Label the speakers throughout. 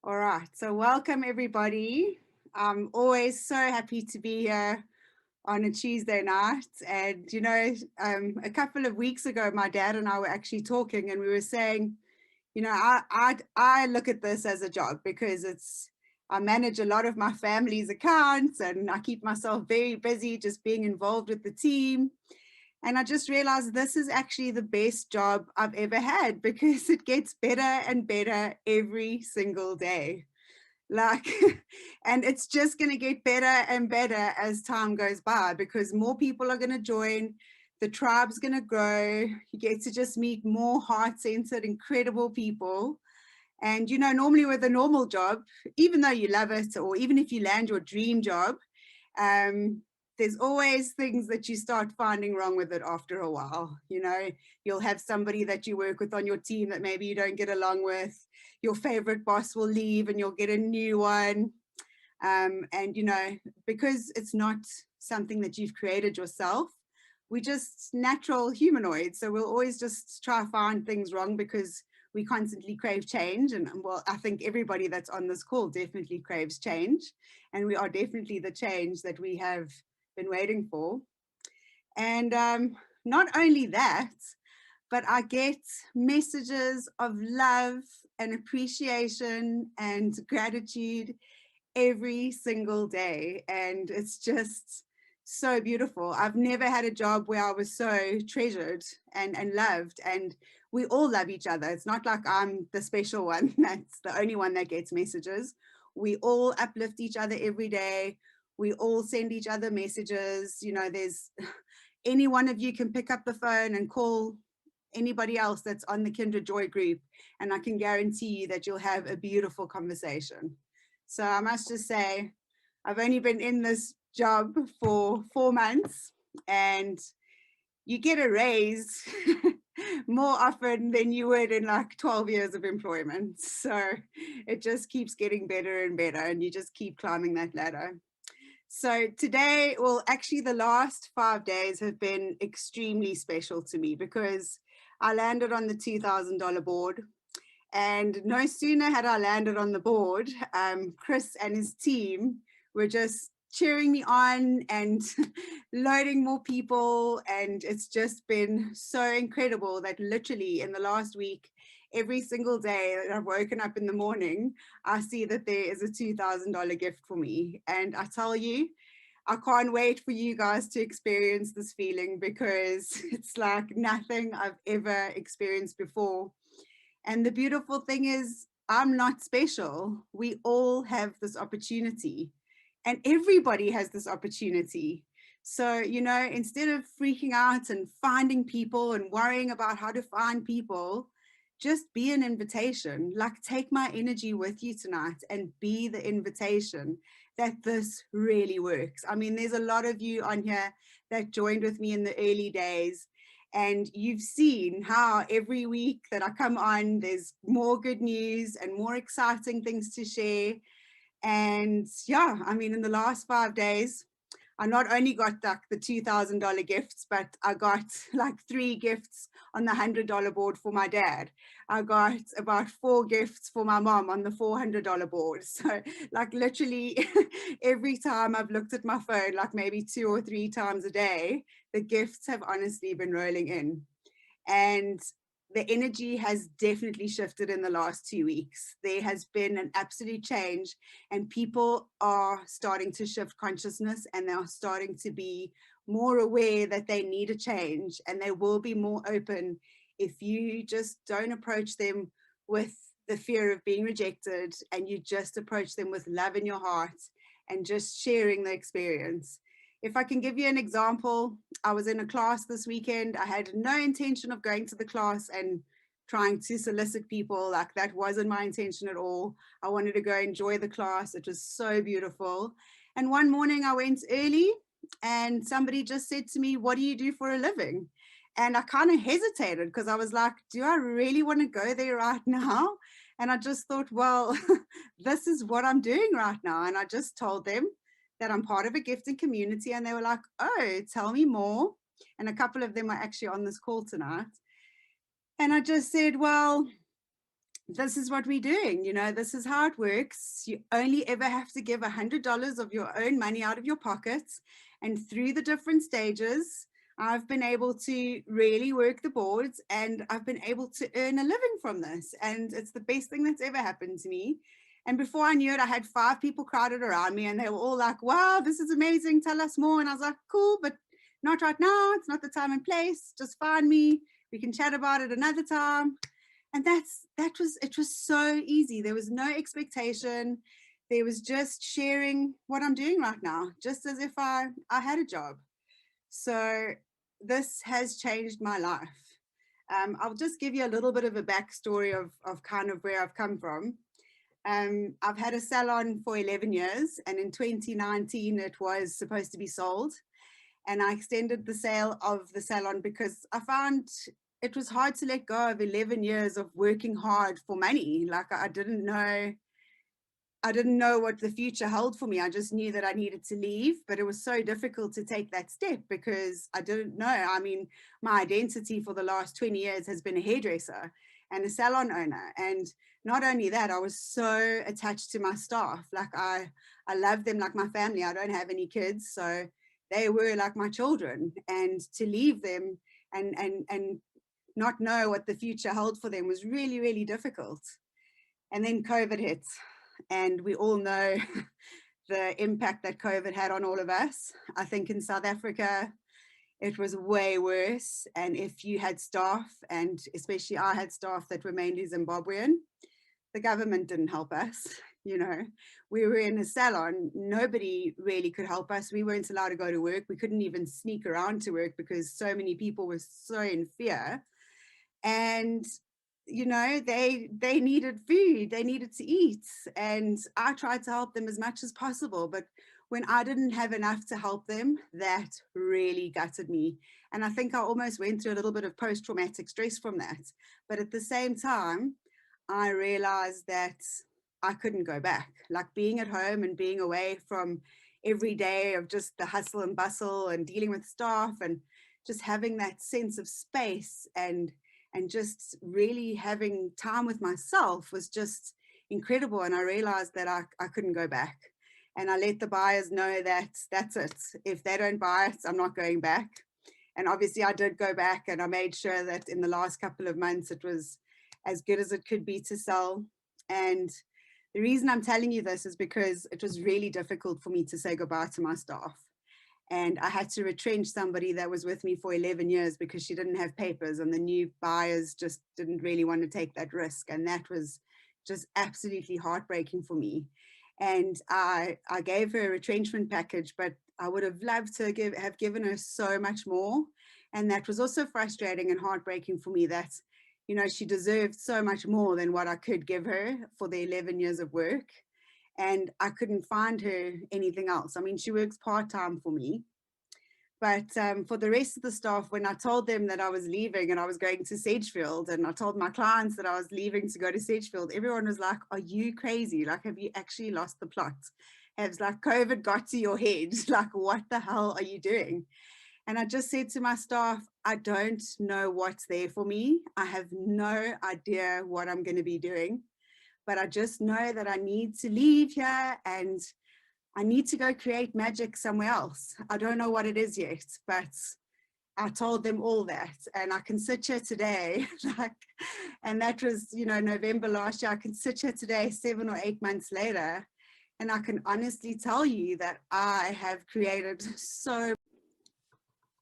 Speaker 1: All right, so welcome everybody. I'm always so happy to be here on a Tuesday night. And a couple of weeks ago, my dad and I were actually talking, and we were saying, I look at this as a job because I manage a lot of my family's accounts, and I keep myself very busy just being involved with the team. And I just realized this is actually the best job I've ever had because it gets better and better every single day. Like, and it's just going to get better and better as time goes by because more people are going to join. The tribe's going to grow. You get to just meet more heart-centered, incredible people. And, normally with a normal job, even though you love it, or even if you land your dream job, um, there's always things that you start finding wrong with it after a while. You'll have somebody that you work with on your team that maybe you don't get along with. Your favorite boss will leave and you'll get a new one. And because it's not something that you've created yourself, we're just natural humanoids. So we'll always just try to find things wrong because we constantly crave change. And well, I think everybody that's on this call definitely craves change. And we are definitely the change that we have been waiting for. And not only that, but I get messages of love and appreciation and gratitude every single day. And it's just so beautiful. I've never had a job where I was so treasured and loved. And we all love each other. It's not like I'm the special one that's the only one that gets messages. We all uplift each other every day. We all send each other messages. There's any one of you can pick up the phone and call anybody else that's on the Kindred Joy group, and I can guarantee you that you'll have a beautiful conversation. So I must just say, I've only been in this job for 4 months, and you get a raise more often than you would in like 12 years of employment. So it just keeps getting better and better, and you just keep climbing that ladder. So today, well, actually the last 5 days have been extremely special to me because I landed on the $2,000 board. And no sooner had I landed on the board, Chris and his team were just cheering me on and loading more people. And it's just been so incredible that literally in the last week, every single day that I've woken up in the morning, I see that there is a $2,000 gift for me. And I tell you, I can't wait for you guys to experience this feeling because it's like nothing I've ever experienced before. And the beautiful thing is, I'm not special. We all have this opportunity, and everybody has this opportunity. So, instead of freaking out and finding people and worrying about how to find people, just be an invitation. Like, take my energy with you tonight and be the invitation that this really works. I mean, there's a lot of you on here that joined with me in the early days, and you've seen how every week that I come on, there's more good news and more exciting things to share. And yeah, I mean, in the last 5 days, I not only got like the $2,000 gifts, but I got like 3 gifts on the $100 board for my dad. I got about 4 gifts for my mom on the $400 board. So like literally every time I've looked at my phone, like maybe 2 or 3 times a day, the gifts have honestly been rolling in. And the energy has definitely shifted in the last 2 weeks. There has been an absolute change, and people are starting to shift consciousness, and they are starting to be more aware that they need a change, and they will be more open if you just don't approach them with the fear of being rejected, and you just approach them with love in your heart and just sharing the experience. If I can give you an example, I was in a class this weekend. I had no intention of going to the class and trying to solicit people. Like, that wasn't my intention at all. I wanted to go enjoy the class. It was so beautiful. And one morning I went early and somebody just said to me, "What do you do for a living?" And I kind of hesitated because I was like, do I really want to go there right now? And I just thought, well, this is what I'm doing right now. And I just told them that I'm part of a gifting community. And they were like, "Oh, tell me more." And a couple of them are actually on this call tonight. And I just said, well, this is what we're doing. You know, this is how it works. You only ever have to give $100 of your own money out of your pockets. And through the different stages, I've been able to really work the boards, and I've been able to earn a living from this. And it's the best thing that's ever happened to me. And before I knew it, I had 5 people crowded around me, and they were all like, wow, this is amazing. Tell us more. And I was like, cool, but not right now. It's not the time and place. Just find me. We can chat about it another time. And it was so easy. There was no expectation. There was just sharing what I'm doing right now, just as if I had a job. So this has changed my life. I'll just give you a little bit of a backstory of kind of where I've come from. I've had a salon for 11 years, and in 2019 it was supposed to be sold, and I extended the sale of the salon because I found it was hard to let go of 11 years of working hard for money. Like I didn't know what the future held for me. I just knew that I needed to leave, but it was so difficult to take that step because I didn't know. I mean, my identity for the last 20 years has been a hairdresser and a salon owner. And not only that, I was so attached to my staff. Like I love them like my family. I don't have any kids, so they were like my children. And to leave them and not know what the future held for them was really, really difficult. And then COVID hit, and we all know the impact that COVID had on all of us. I think in South Africa, it was way worse. And if you had staff, and especially I had staff that were mainly Zimbabwean, the government didn't help us. You know, we were in a salon, nobody really could help us. We weren't allowed to go to work. We couldn't even sneak around to work because so many people were so in fear. And you know, they needed food, they needed to eat, and I tried to help them as much as possible. But when I didn't have enough to help them, that really gutted me. And I think I almost went through a little bit of post-traumatic stress from that. But at the same time, I realized that I couldn't go back. Like being at home and being away from every day of just the hustle and bustle and dealing with staff and just having that sense of space and just really having time with myself was just incredible. And I realized that I couldn't go back. And I let the buyers know that that's it. If they don't buy it, I'm not going back. And obviously I did go back, and I made sure that in the last couple of months it was as good as it could be to sell. And the reason I'm telling you this is because it was really difficult for me to say goodbye to my staff. And I had to retrench somebody that was with me for 11 years because she didn't have papers, and the new buyers just didn't really want to take that risk. And that was just absolutely heartbreaking for me. And I gave her a retrenchment package, but I would have loved to have given her so much more. And that was also frustrating and heartbreaking for me that, you know, she deserved so much more than what I could give her for the 11 years of work. And I couldn't find her anything else. I mean, she works part-time for me. But for the rest of the staff, when I told them that I was leaving and I was going to Sedgefield, and I told my clients that I was leaving to go to Sedgefield, everyone was like, are you crazy? Like, have you actually lost the plot? Has like COVID got to your head? Like, what the hell are you doing? And I just said to my staff, I don't know what's there for me. I have no idea what I'm going to be doing, but I just know that I need to leave here and I need to go create magic somewhere else. I don't know what it is yet, but I told them all that. And I can sit here today, like, and that was, you know, November last year. I can sit here today, 7 or 8 months later, and I can honestly tell you that I have created so,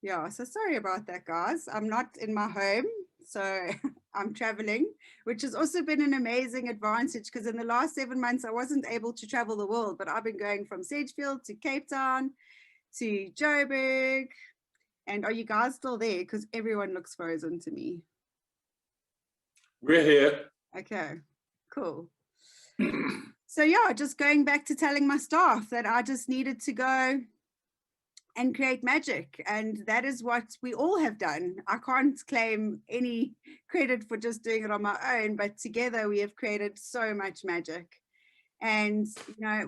Speaker 1: yeah, so sorry about that, guys. I'm not in my home, so I'm traveling, which has also been an amazing advantage because in the last 7 months, I wasn't able to travel the world, but I've been going from Sedgefield to Cape Town to Joburg. And are you guys still there? Because everyone looks frozen to me.
Speaker 2: We're here.
Speaker 1: Okay, cool. So yeah, just going back to telling my staff that I just needed to go and create magic. And that is what we all have done. I can't claim any credit for just doing it on my own, but together we have created so much magic. And, you know,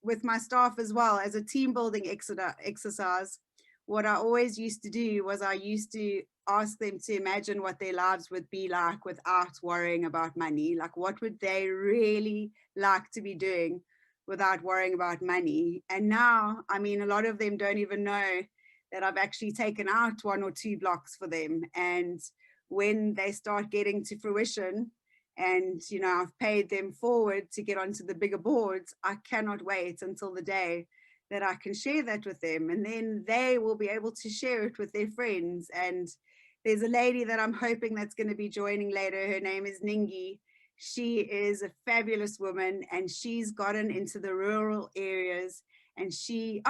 Speaker 1: with my staff as well, as a team building exercise, what I always used to do was I used to ask them to imagine what their lives would be like without worrying about money. Like, what would they really like to be doing without worrying about money? And now, I mean, a lot of them don't even know that I've actually taken out 1 or 2 blocks for them. And when they start getting to fruition, and I've paid them forward to get onto the bigger boards, I cannot wait until the day that I can share that with them, and then they will be able to share it with their friends. And there's a lady that I'm hoping that's going to be joining later. Her name is Ningi. She is a fabulous woman, and she's gotten into the rural areas, and she's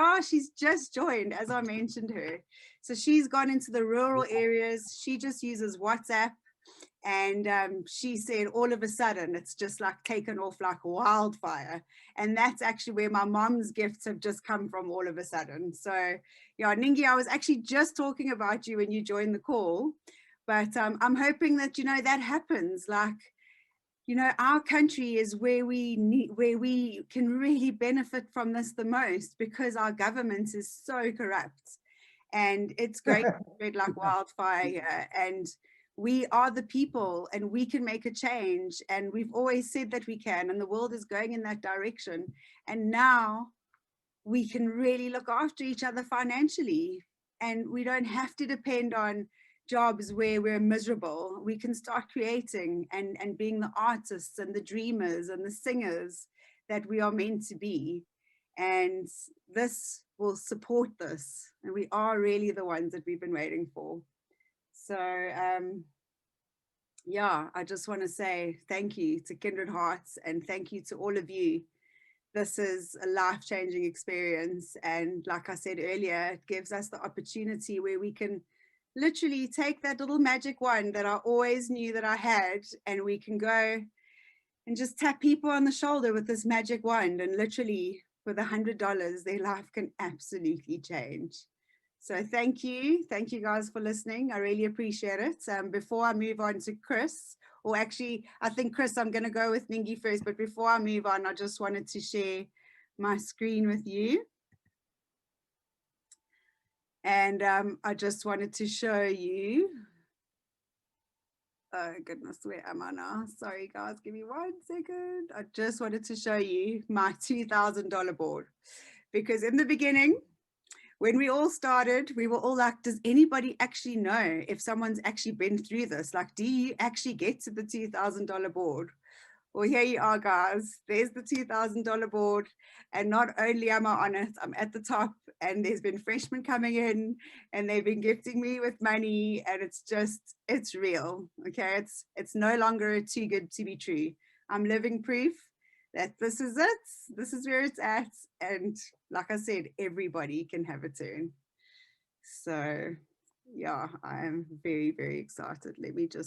Speaker 1: just joined, as I mentioned her. So she's gone into the rural areas. She just uses WhatsApp. And she said all of a sudden it's just like taken off like wildfire. And that's actually where my mom's gifts have just come from all of a sudden. So yeah, Ningi, I was actually just talking about you when you joined the call, but I'm hoping that that happens. Like, our country is where we can really benefit from this the most, because our government is so corrupt, and it's going to spread like wildfire here. And we are the people, and we can make a change, and we've always said that we can, and the world is going in that direction. And now we can really look after each other financially, and we don't have to depend on jobs where we're miserable. We can start creating and being the artists and the dreamers and the singers that we are meant to be. And this will support this, and we are really the ones that we've been waiting for. So yeah, I just want to say thank you to Kindred Hearts, and thank you to all of you. This is a life-changing experience, and like I said earlier, it gives us the opportunity where we can literally take that little magic wand that I always knew that I had, and we can go and just tap people on the shoulder with this magic wand, and literally with $100 their life can absolutely change. So thank you guys for listening. I really appreciate it. Before I move on to Chris, or actually I think Chris, I'm going to go with Ningi first, but before I move on, I just wanted to share my screen with you. And I just wanted to show you, oh goodness, where am I now? Sorry guys, give me 1 second. I just wanted to show you my $2,000 board, because in the beginning, when we all started, we were all like, does anybody actually know if someone's actually been through this? Like, do you actually get to the $2,000 board? Well, here you are, guys. There's the $2,000 board. And not only am I on it, I'm at the top, and there's been freshmen coming in, and they've been gifting me with money, and it's real. Okay. It's no longer too good to be true. I'm living proof that this is it. This is where it's at. And like I said, everybody can have a turn. So yeah, I am very, very excited. Let me just